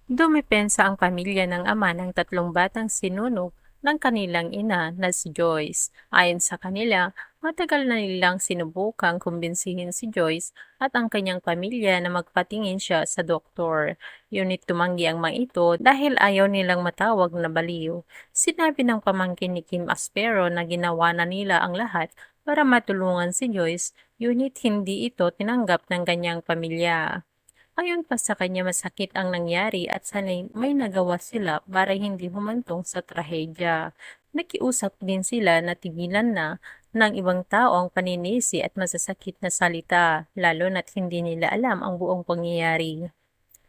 Dumepensa ang pamilya ng ama ng tatlong batang sinunog ng kanilang ina na si Joyce. Ayon sa kanila, matagal na nilang sinubukang kumbinsihin si Joyce at ang kanyang pamilya na magpatingin siya sa doktor. Ngunit tumanggi ang mga ito dahil ayaw nilang matawag na baliw. Sinabi ng pamangkin ni Kim Aspero na ginawa na nila ang lahat para matulungan si Joyce, ngunit hindi ito tinanggap ng kanyang pamilya. Ayon pa sa kanya, masakit ang nangyari at sana'y may nagawa sila para hindi humantong sa trahedya. Nakiusap din sila na tigilan na ng ibang tao ang paninisi at masasakit na salita, lalo na't hindi nila alam ang buong pangyayari.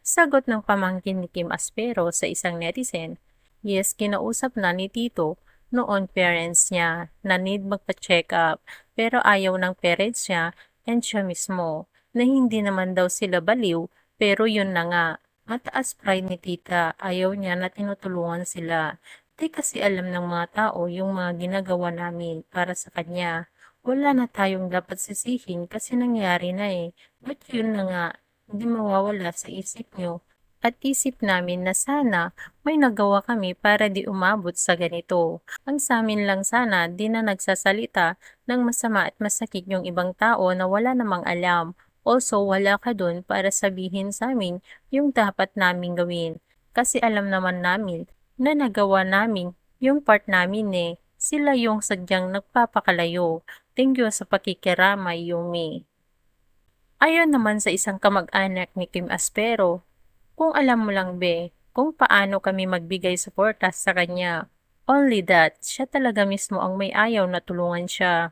Sagot ng pamangkin ni Kim Aspero sa isang netizen, yes, kinausap na ni Tito noon parents niya na need magpa-check up, pero ayaw ng parents niya and siya mismo na hindi naman daw sila baliw, pero yun na nga, mataas pride ni tita, ayaw niya na tinutulungan sila. Di kasi alam ng mga tao yung mga ginagawa namin para sa kanya. Wala na tayong dapat sisihin kasi nangyari na eh. But yun na nga, hindi mawawala sa isip nyo. At isip namin na sana may nagawa kami para di umabot sa ganito. Ang samin lang sana di na nagsasalita ng masama at masakit yung ibang tao na wala namang alam. Also, wala ka dun para sabihin sa amin yung dapat naming gawin. Kasi alam naman namin na nagawa namin yung part namin eh. Sila yung sadyang nagpapakalayo. Thank you sa pakikiramay, Yumi. Ayon naman sa isang kamag-anak ni Kim Aspero, kung alam mo lang be, kung paano kami magbigay suporta sa kanya. Only that, siya talaga mismo ang may ayaw na tulungan siya.